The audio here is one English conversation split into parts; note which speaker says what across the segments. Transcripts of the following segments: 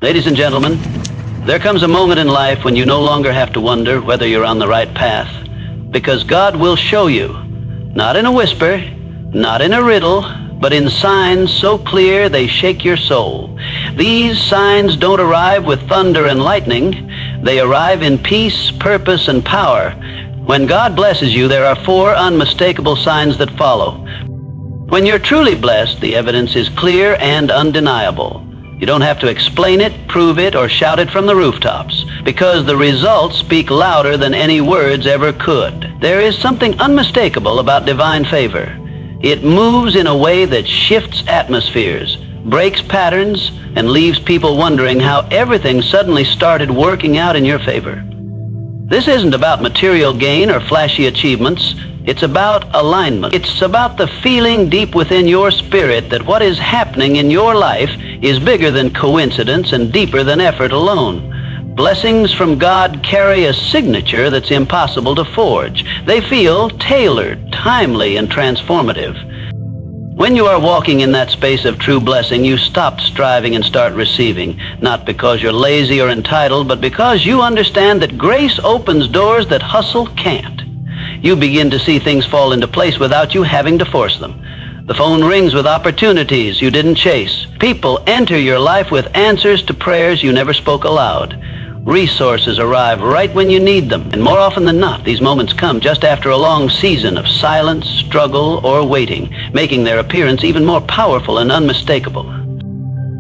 Speaker 1: Ladies and gentlemen, there comes a moment in life when you no longer have to wonder whether you're on the right path, because God will show you, not in a whisper, not in a riddle, but in signs so clear they shake your soul. These signs don't arrive with thunder and lightning. They arrive in peace, purpose, and power. When God blesses you, there are 4 unmistakable signs that follow. When you're truly blessed, the evidence is clear and undeniable. You don't have to explain it, prove it, or shout it from the rooftops, because the results speak louder than any words ever could. There is something unmistakable about divine favor. It moves in a way that shifts atmospheres, breaks patterns, and leaves people wondering how everything suddenly started working out in your favor. This isn't about material gain or flashy achievements. It's about alignment. It's about the feeling deep within your spirit that what is happening in your life is bigger than coincidence and deeper than effort alone. Blessings from God carry a signature that's impossible to forge. They feel tailored, timely, and transformative. When you are walking in that space of true blessing, you stop striving and start receiving, not because you're lazy or entitled, but because you understand that grace opens doors that hustle can't. You begin to see things fall into place without you having to force them. The phone rings with opportunities you didn't chase. People enter your life with answers to prayers you never spoke aloud. Resources arrive right when you need them, and more often than not, these moments come just after a long season of silence, struggle, or waiting, making their appearance even more powerful and unmistakable.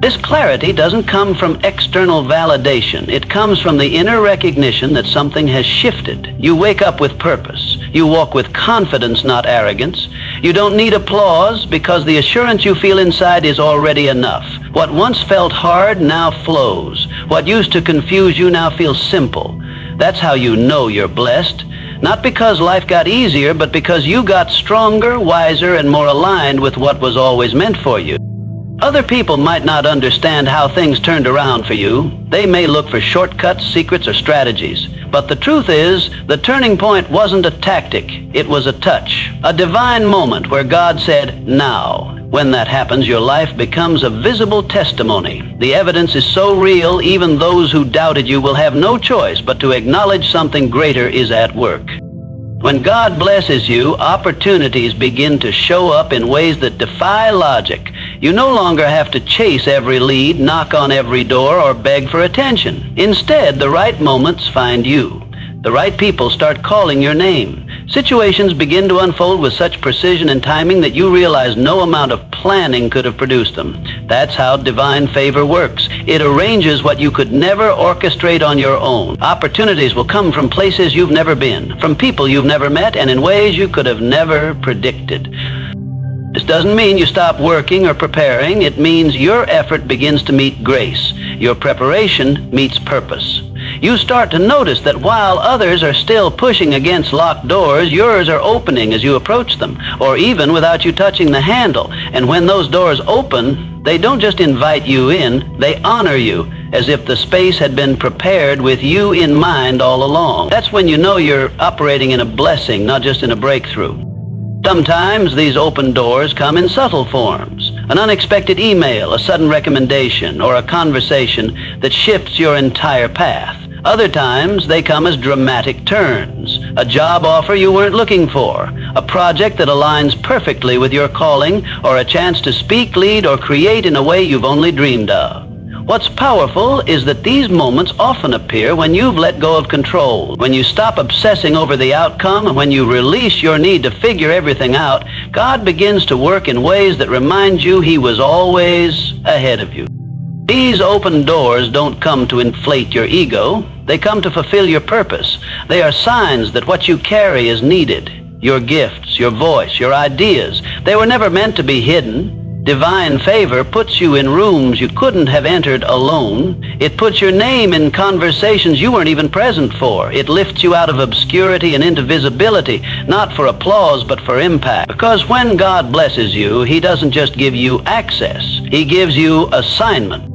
Speaker 1: This clarity doesn't come from external validation. It comes from the inner recognition that something has shifted. You wake up with purpose. You walk with confidence, not arrogance. You don't need applause because the assurance you feel inside is already enough. What once felt hard now flows. What used to confuse you now feels simple. That's how you know you're blessed. Not because life got easier, but because you got stronger, wiser, and more aligned with what was always meant for you. Other people might not understand how things turned around for you. They may look for shortcuts, secrets, or strategies. But the truth is, the turning point wasn't a tactic. It was a touch, a divine moment where God said, "Now." When that happens, your life becomes a visible testimony. The evidence is so real, even those who doubted you will have no choice but to acknowledge something greater is at work. When God blesses you, opportunities begin to show up in ways that defy logic. You no longer have to chase every lead, knock on every door, or beg for attention. Instead, the right moments find you. The right people start calling your name. Situations begin to unfold with such precision and timing that you realize no amount of planning could have produced them. That's how divine favor works. It arranges what you could never orchestrate on your own. Opportunities will come from places you've never been, from people you've never met, and in ways you could have never predicted. This doesn't mean you stop working or preparing. It means your effort begins to meet grace. Your preparation meets purpose. You start to notice that while others are still pushing against locked doors, yours are opening as you approach them, or even without you touching the handle. And when those doors open, they don't just invite you in, they honor you, as if the space had been prepared with you in mind all along. That's when you know you're operating in a blessing, not just in a breakthrough. Sometimes these open doors come in subtle forms. An unexpected email, a sudden recommendation, or a conversation that shifts your entire path. Other times they come as dramatic turns. A job offer you weren't looking for, a project that aligns perfectly with your calling, or a chance to speak, lead, or create in a way you've only dreamed of. What's powerful is that these moments often appear when you've let go of control, when you stop obsessing over the outcome, and when you release your need to figure everything out. God begins to work in ways that remind you He was always ahead of you. These open doors don't come to inflate your ego. They come to fulfill your purpose. They are signs that what you carry is needed. Your gifts, your voice, your ideas, they were never meant to be hidden. Divine favor puts you in rooms you couldn't have entered alone. It puts your name in conversations you weren't even present for. It lifts you out of obscurity and into visibility, not for applause, but for impact. Because when God blesses you, He doesn't just give you access. He gives you assignment.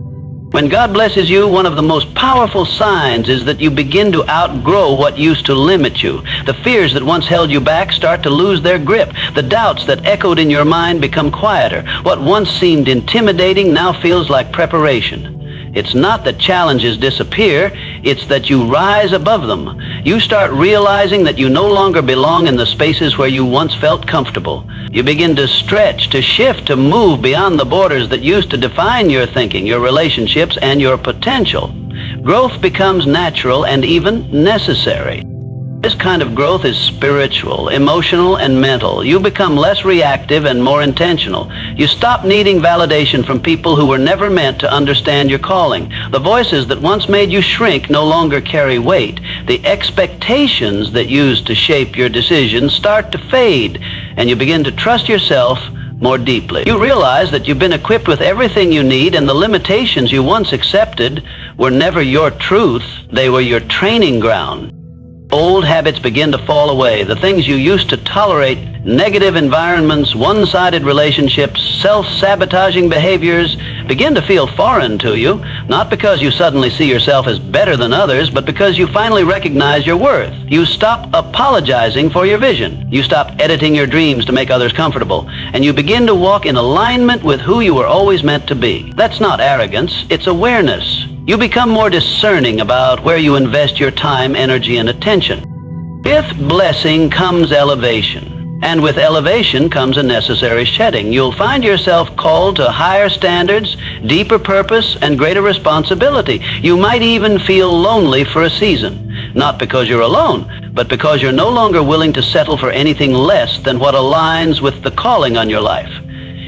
Speaker 1: When God blesses you, one of the most powerful signs is that you begin to outgrow what used to limit you. The fears that once held you back start to lose their grip. The doubts that echoed in your mind become quieter. What once seemed intimidating now feels like preparation. It's not that challenges disappear, it's that you rise above them. You start realizing that you no longer belong in the spaces where you once felt comfortable. You begin to stretch, to shift, to move beyond the borders that used to define your thinking, your relationships, and your potential. Growth becomes natural and even necessary. This kind of growth is spiritual, emotional, and mental. You become less reactive and more intentional. You stop needing validation from people who were never meant to understand your calling. The voices that once made you shrink no longer carry weight. The expectations that used to shape your decisions start to fade, and you begin to trust yourself more deeply. You realize that you've been equipped with everything you need, and the limitations you once accepted were never your truth. They were your training ground. Old habits begin to fall away. The things you used to tolerate, negative environments, one-sided relationships, self-sabotaging behaviors, begin to feel foreign to you, not because you suddenly see yourself as better than others, but because you finally recognize your worth. You stop apologizing for your vision. You stop editing your dreams to make others comfortable, and you begin to walk in alignment with who you were always meant to be. That's not arrogance, it's awareness. You become more discerning about where you invest your time, energy, and attention. With blessing comes elevation, and with elevation comes a necessary shedding. You'll find yourself called to higher standards, deeper purpose, and greater responsibility. You might even feel lonely for a season, not because you're alone, but because you're no longer willing to settle for anything less than what aligns with the calling on your life.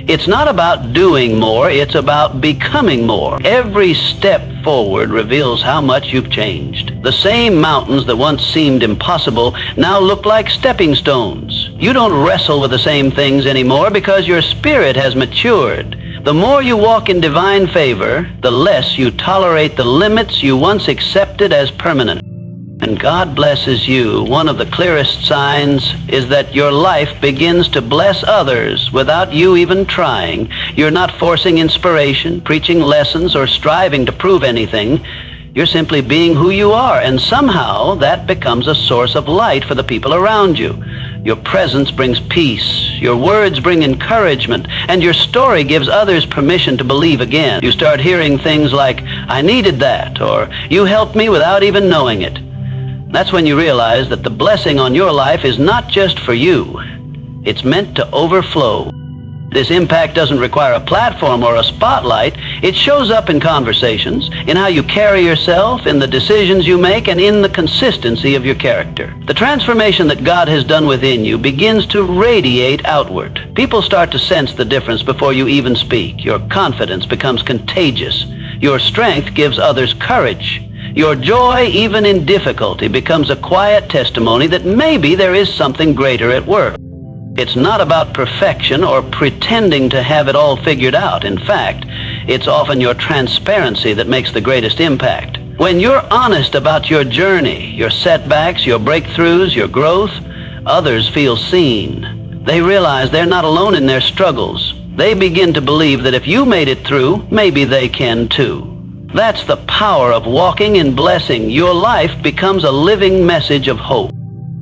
Speaker 1: It's not about doing more, it's about becoming more. Every step forward reveals how much you've changed. The same mountains that once seemed impossible now look like stepping stones. You don't wrestle with the same things anymore because your spirit has matured. The more you walk in divine favor, the less you tolerate the limits you once accepted as permanent. And God blesses you. One of the clearest signs is that your life begins to bless others without you even trying. You're not forcing inspiration, preaching lessons, or striving to prove anything. You're simply being who you are, and somehow that becomes a source of light for the people around you. Your presence brings peace, your words bring encouragement, and your story gives others permission to believe again. You start hearing things like, "I needed that," or "You helped me without even knowing it." That's when you realize that the blessing on your life is not just for you. It's meant to overflow. This impact doesn't require a platform or a spotlight. It shows up in conversations, in how you carry yourself, in the decisions you make, and in the consistency of your character. The transformation that God has done within you begins to radiate outward. People start to sense the difference before you even speak. Your confidence becomes contagious. Your strength gives others courage. Your joy, even in difficulty, becomes a quiet testimony that maybe there is something greater at work. It's not about perfection or pretending to have it all figured out. In fact, it's often your transparency that makes the greatest impact. When you're honest about your journey, your setbacks, your breakthroughs, your growth, others feel seen. They realize they're not alone in their struggles. They begin to believe that if you made it through, maybe they can too. That's the power of walking in blessing. Your life becomes a living message of hope.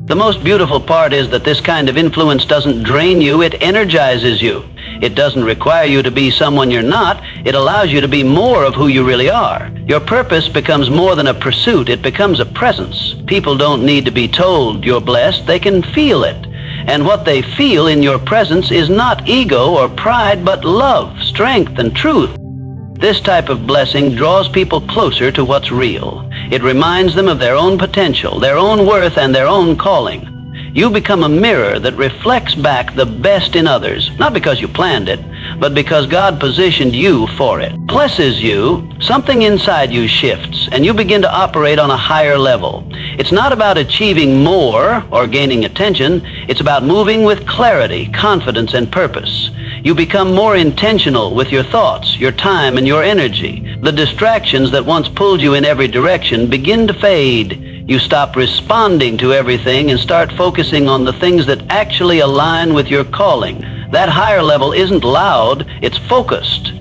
Speaker 1: The most beautiful part is that this kind of influence doesn't drain you, it energizes you. It doesn't require you to be someone you're not, it allows you to be more of who you really are. Your purpose becomes more than a pursuit, it becomes a presence. People don't need to be told you're blessed, they can feel it. And what they feel in your presence is not ego or pride, but love, strength, and truth. This type of blessing draws people closer to what's real. It reminds them of their own potential, their own worth, and their own calling. You become a mirror that reflects back the best in others, not because you planned it, but because God positioned you for it. Blesses you, something inside you shifts, and you begin to operate on a higher level. It's not about achieving more or gaining attention, it's about moving with clarity, confidence, and purpose. You become more intentional with your thoughts, your time, and your energy. The distractions that once pulled you in every direction begin to fade. You stop responding to everything and start focusing on the things that actually align with your calling. That higher level isn't loud, it's focused.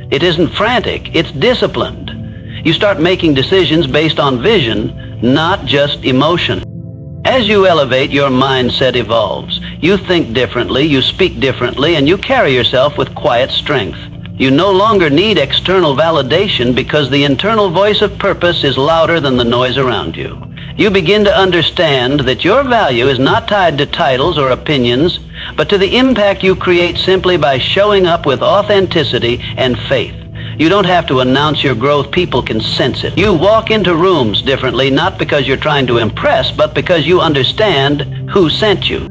Speaker 1: It isn't frantic, it's disciplined. You start making decisions based on vision, not just emotion. As you elevate, your mindset evolves. You think differently, you speak differently, and you carry yourself with quiet strength. You no longer need external validation because the internal voice of purpose is louder than the noise around you. You begin to understand that your value is not tied to titles or opinions, but to the impact you create simply by showing up with authenticity and faith. You don't have to announce your growth. People can sense it. You walk into rooms differently, not because you're trying to impress, but because you understand who sent you.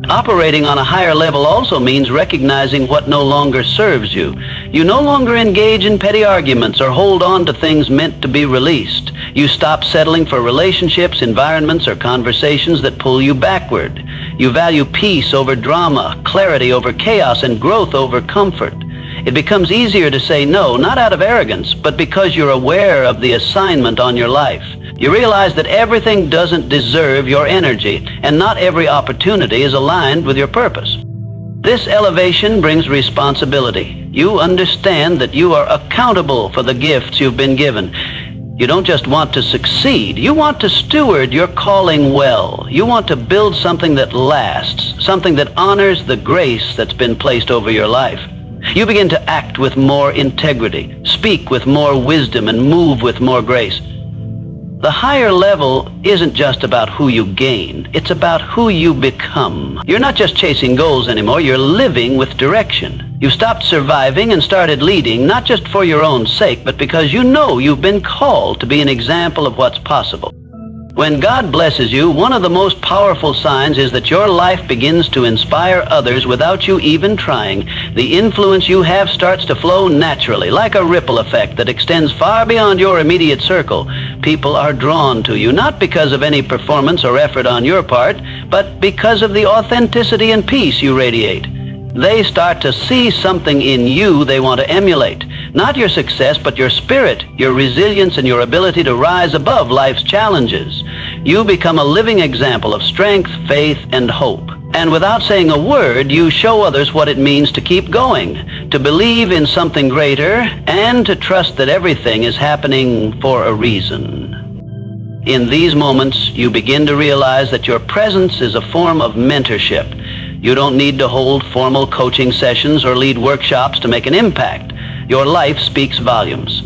Speaker 1: Operating on a higher level also means recognizing what no longer serves you. You no longer engage in petty arguments or hold on to things meant to be released. You stop settling for relationships, environments, or conversations that pull you backward. You value peace over drama, clarity over chaos, and growth over comfort. It becomes easier to say no, not out of arrogance, but because you're aware of the assignment on your life. You realize that everything doesn't deserve your energy, and not every opportunity is aligned with your purpose. This elevation brings responsibility. You understand that you are accountable for the gifts you've been given. You don't just want to succeed. You want to steward your calling well. You want to build something that lasts, something that honors the grace that's been placed over your life. You begin to act with more integrity, speak with more wisdom, and move with more grace. The higher level isn't just about who you gain, it's about who you become. You're not just chasing goals anymore, you're living with direction. You stopped surviving and started leading, not just for your own sake, but because you know you've been called to be an example of what's possible. When God blesses you, one of the most powerful signs is that your life begins to inspire others without you even trying. The influence you have starts to flow naturally, like a ripple effect that extends far beyond your immediate circle. People are drawn to you, not because of any performance or effort on your part, but because of the authenticity and peace you radiate. They start to see something in you they want to emulate. Not your success, but your spirit, your resilience, and your ability to rise above life's challenges. You become a living example of strength, faith, and hope. And without saying a word, you show others what it means to keep going, to believe in something greater, and to trust that everything is happening for a reason. In these moments, you begin to realize that your presence is a form of mentorship. You don't need to hold formal coaching sessions or lead workshops to make an impact. Your life speaks volumes.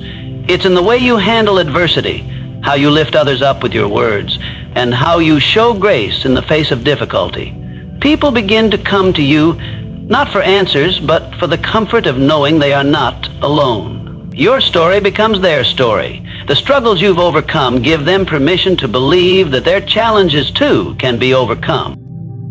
Speaker 1: It's in the way you handle adversity, how you lift others up with your words, and how you show grace in the face of difficulty. People begin to come to you, not for answers, but for the comfort of knowing they are not alone. Your story becomes their story. The struggles you've overcome give them permission to believe that their challenges too can be overcome.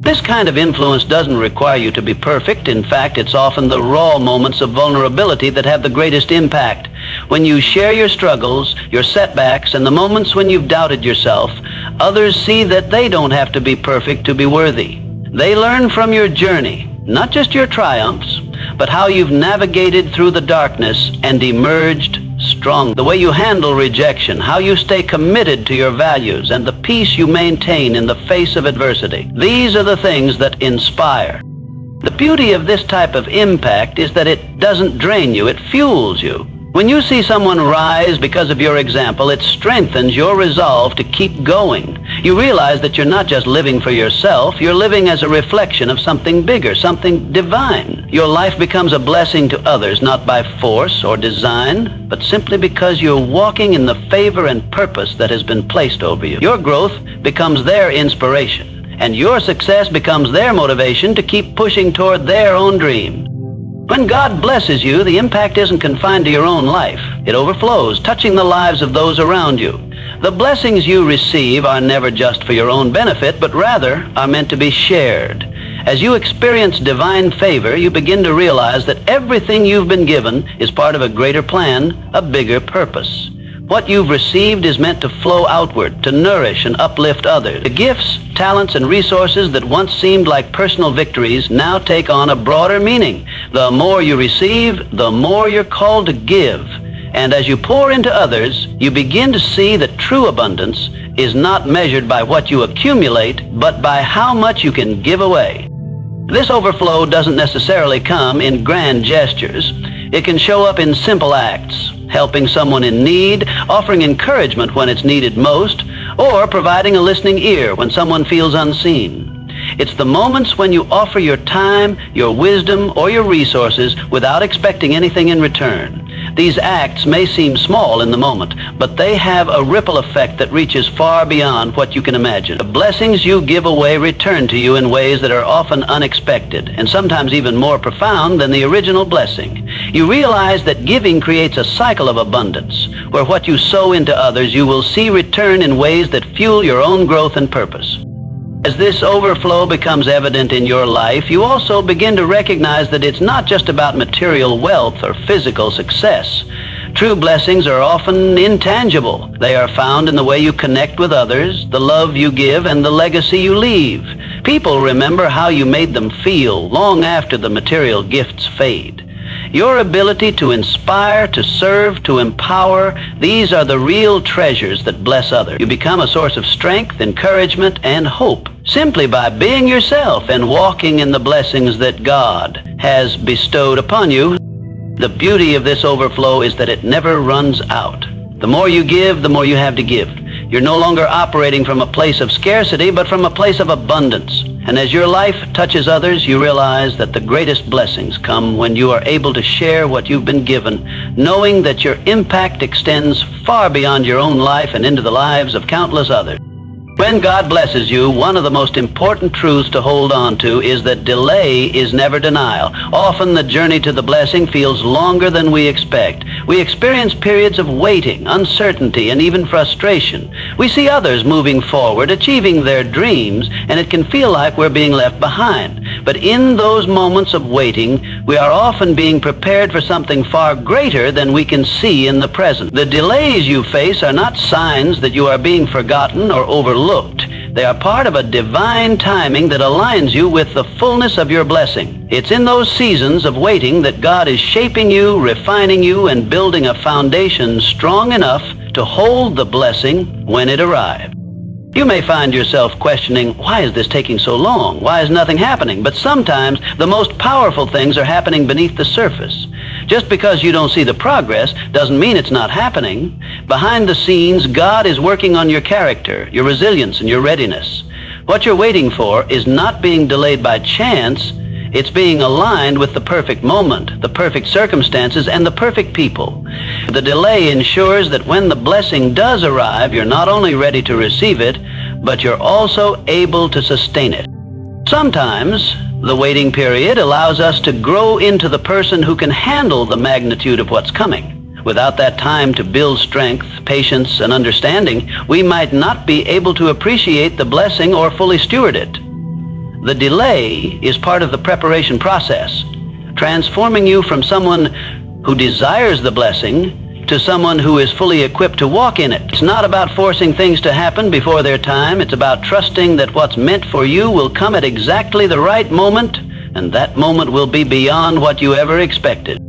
Speaker 1: This kind of influence doesn't require you to be perfect. In fact, it's often the raw moments of vulnerability that have the greatest impact. When you share your struggles, your setbacks, and the moments when you've doubted yourself, others see that they don't have to be perfect to be worthy. They learn from your journey, not just your triumphs, but how you've navigated through the darkness and emerged strong. The way you handle rejection, how you stay committed to your values, and the peace you maintain in the face of adversity. These are the things that inspire. The beauty of this type of impact is that it doesn't drain you, it fuels you. When you see someone rise because of your example, it strengthens your resolve to keep going. You realize that you're not just living for yourself, you're living as a reflection of something bigger, something divine. Your life becomes a blessing to others, not by force or design, but simply because you're walking in the favor and purpose that has been placed over you. Your growth becomes their inspiration, and your success becomes their motivation to keep pushing toward their own dreams. When God blesses you, the impact isn't confined to your own life. It overflows, touching the lives of those around you. The blessings you receive are never just for your own benefit, but rather are meant to be shared. As you experience divine favor, you begin to realize that everything you've been given is part of a greater plan, a bigger purpose. What you've received is meant to flow outward, to nourish and uplift others. The gifts, talents, and resources that once seemed like personal victories now take on a broader meaning. The more you receive, the more you're called to give. And as you pour into others, you begin to see that true abundance is not measured by what you accumulate, but by how much you can give away. This overflow doesn't necessarily come in grand gestures. It can show up in simple acts, helping someone in need, offering encouragement when it's needed most, or providing a listening ear when someone feels unseen. It's the moments when you offer your time, your wisdom, or your resources without expecting anything in return. These acts may seem small in the moment, but they have a ripple effect that reaches far beyond what you can imagine. The blessings you give away return to you in ways that are often unexpected, and sometimes even more profound than the original blessing. You realize that giving creates a cycle of abundance, where what you sow into others you will see return in ways that fuel your own growth and purpose. As this overflow becomes evident in your life, you also begin to recognize that it's not just about material wealth or physical success. True blessings are often intangible. They are found in the way you connect with others, the love you give, and the legacy you leave. People remember how you made them feel long after the material gifts fade. Your ability to inspire, to serve, to empower, these are the real treasures that bless others. You become a source of strength, encouragement, and hope simply by being yourself and walking in the blessings that God has bestowed upon you. The beauty of this overflow is that it never runs out. The more you give, the more you have to give. You're no longer operating from a place of scarcity, but from a place of abundance. And as your life touches others, you realize that the greatest blessings come when you are able to share what you've been given, knowing that your impact extends far beyond your own life and into the lives of countless others. When God blesses you, one of the most important truths to hold on to is that delay is never denial. Often the journey to the blessing feels longer than we expect. We experience periods of waiting, uncertainty, and even frustration. We see others moving forward, achieving their dreams, and it can feel like we're being left behind. But in those moments of waiting, we are often being prepared for something far greater than we can see in the present. The delays you face are not signs that you are being forgotten or overlooked. They are part of a divine timing that aligns you with the fullness of your blessing. It's in those seasons of waiting that God is shaping you, refining you, and building a foundation strong enough to hold the blessing when it arrives. You may find yourself questioning, why is this taking so long? Why is nothing happening? But sometimes the most powerful things are happening beneath the surface. Just because you don't see the progress doesn't mean it's not happening. Behind the scenes, God is working on your character, your resilience, and your readiness. What you're waiting for is not being delayed by chance. It's being aligned with the perfect moment, the perfect circumstances, and the perfect people. The delay ensures that when the blessing does arrive, you're not only ready to receive it, but you're also able to sustain it. Sometimes, the waiting period allows us to grow into the person who can handle the magnitude of what's coming. Without that time to build strength, patience, and understanding, we might not be able to appreciate the blessing or fully steward it. The delay is part of the preparation process, transforming you from someone who desires the blessing to someone who is fully equipped to walk in it. It's not about forcing things to happen before their time. It's about trusting that what's meant for you will come at exactly the right moment, and that moment will be beyond what you ever expected.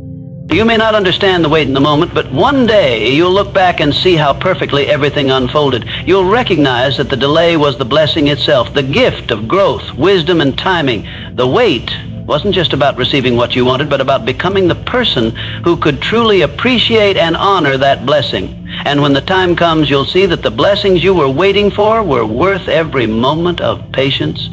Speaker 1: You may not understand the wait in the moment, but one day you'll look back and see how perfectly everything unfolded. You'll recognize that the delay was the blessing itself, the gift of growth, wisdom, and timing. The wait wasn't just about receiving what you wanted, but about becoming the person who could truly appreciate and honor that blessing. And when the time comes, you'll see that the blessings you were waiting for were worth every moment of patience